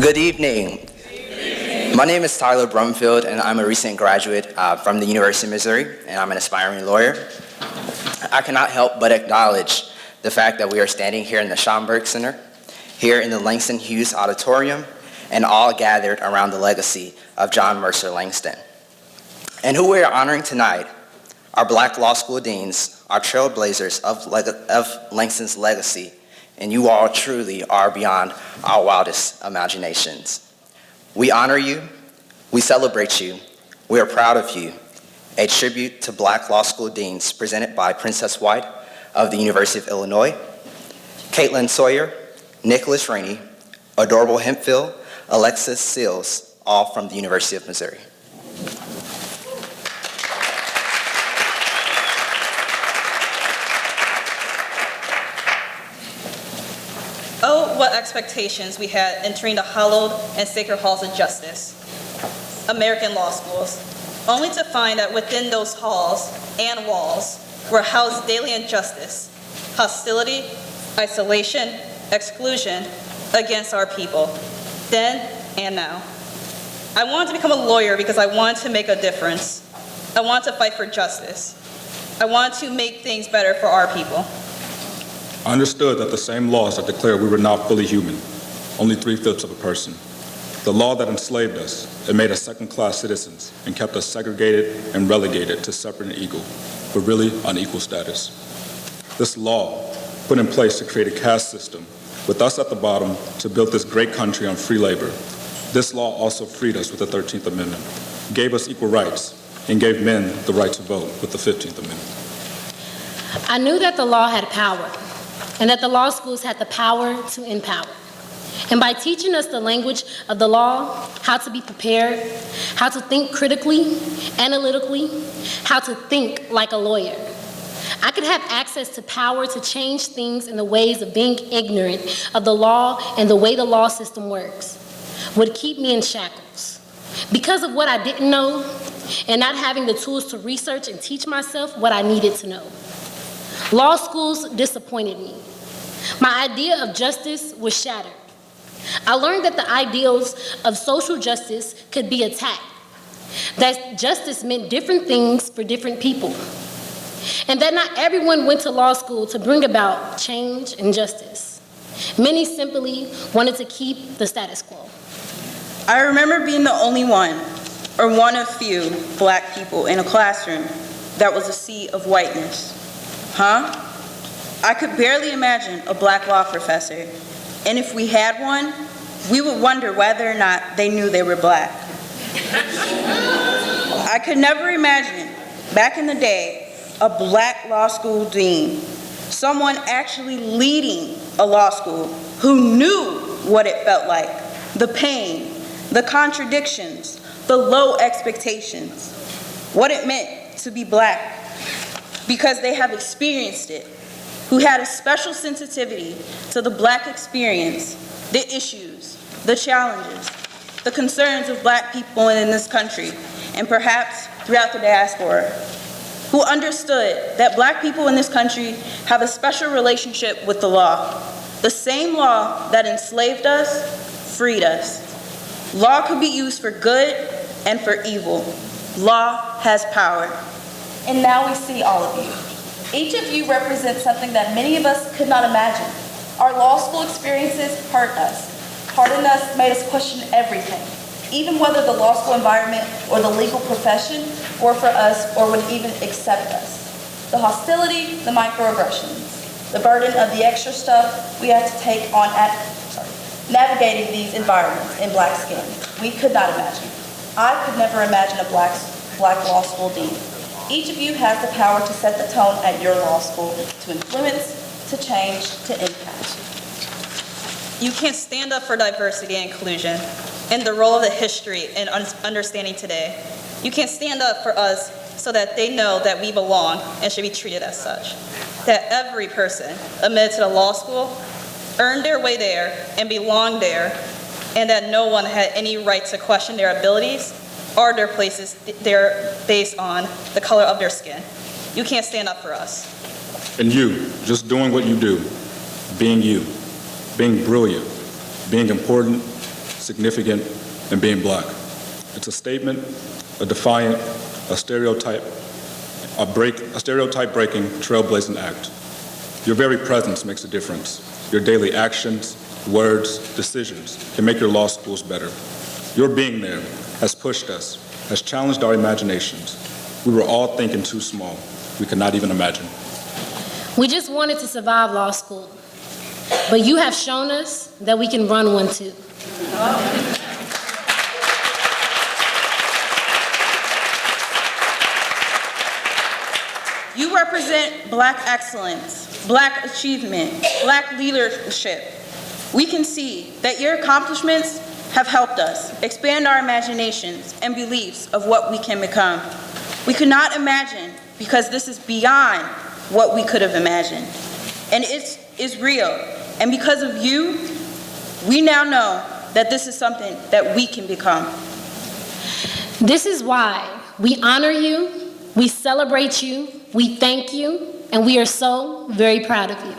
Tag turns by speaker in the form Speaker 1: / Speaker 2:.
Speaker 1: Good evening. My name is Tyler Brumfield, and I'm a recent graduate from the University of Missouri, and I'm an aspiring lawyer. I cannot help but acknowledge the fact that we are standing here in the Schomburg Center, here in the Langston Hughes Auditorium, and all gathered around the legacy of John Mercer Langston. And who we are honoring tonight are Black law school deans, our trailblazers of Langston's legacy, and you all truly are beyond our wildest imaginations. We honor you, we celebrate you, we are proud of you. A tribute to Black law school deans presented by Princess White of the University of Illinois, Caitlin Sawyer, Nicholas Rainey, Adorable Hemphill, Alexis Seals, all from the University of Missouri.
Speaker 2: Oh, what expectations we had entering the hallowed and sacred halls of justice, American law schools, only to find that within those halls and walls were housed daily injustice, hostility, isolation, exclusion against our people, then and now. I wanted to become a lawyer because I wanted to make a difference. I wanted to fight for justice. I wanted to make things better for our people.
Speaker 3: I understood that the same laws that declared we were not fully human, only 3/5 of a person, the law that enslaved us and made us second-class citizens and kept us segregated and relegated to separate and equal, but really unequal status. This law, put in place to create a caste system, with us at the bottom to build this great country on free labor. This law also freed us with the 13th Amendment, gave us equal rights, and gave men the right to vote with the 15th Amendment.
Speaker 4: I knew that the law had power, and that the law schools had the power to empower. And by teaching us the language of the law, how to be prepared, how to think critically, analytically, how to think like a lawyer, I could have access to power to change things in the ways of being ignorant of the law and the way the law system works would keep me in shackles. Because of what I didn't know and not having the tools to research and teach myself what I needed to know. Law schools disappointed me. My idea of justice was shattered. I learned that the ideals of social justice could be attacked, that justice meant different things for different people, and that not everyone went to law school to bring about change and justice. Many simply wanted to keep the status quo.
Speaker 5: I remember being the only one, or one of few, Black people in a classroom that was a sea of whiteness. I could barely imagine a Black law professor, and if we had one, we would wonder whether or not they knew they were Black. I could never imagine, back in the day, a Black law school dean, someone actually leading a law school who knew what it felt like, the pain, the contradictions, the low expectations, what it meant to be Black, because they have experienced it, who had a special sensitivity to the Black experience, the issues, the challenges, the concerns of Black people in this country, and perhaps throughout the diaspora, who understood that Black people in this country have a special relationship with the law. The same law that enslaved us, freed us. Law could be used for good and for evil. Law has power.
Speaker 6: And now we see all of you. Each of you represents something that many of us could not imagine. Our law school experiences hurt us, hardened us, made us question everything, even whether the law school environment or the legal profession were for us or would even accept us. The hostility, the microaggressions, the burden of the extra stuff we had to take on navigating these environments in Black skin. We could not imagine. I could never imagine a Black law school dean. Each of you has the power to set the tone at your law school, to influence, to change, to impact.
Speaker 2: You can't stand up for diversity and inclusion and the role of the history and understanding today. You can't stand up for us so that they know that we belong and should be treated as such. That every person admitted to the law school earned their way there and belonged there, and that no one had any right to question their abilities or their places there based on the color of their skin. You can't stand up for us.
Speaker 3: And you, just doing what you do, being brilliant, being important, significant, and being black. It's a statement, a defiant, a stereotype breaking, trailblazing act. Your very presence makes a difference. Your daily actions, words, decisions can make your law schools better. Your being there has pushed us, has challenged our imaginations. We were all thinking too small. We could not even imagine.
Speaker 4: We just wanted to survive law school, but you have shown us that we can run one too.
Speaker 5: You represent Black excellence, Black achievement, Black leadership. We can see that your accomplishments have helped us expand our imaginations and beliefs of what we can become. We could not imagine because this is beyond what we could have imagined. And it is real. And because of you, we now know that this is something that we can become.
Speaker 4: This is why we honor you, we celebrate you, we thank you, and we are so very proud of you.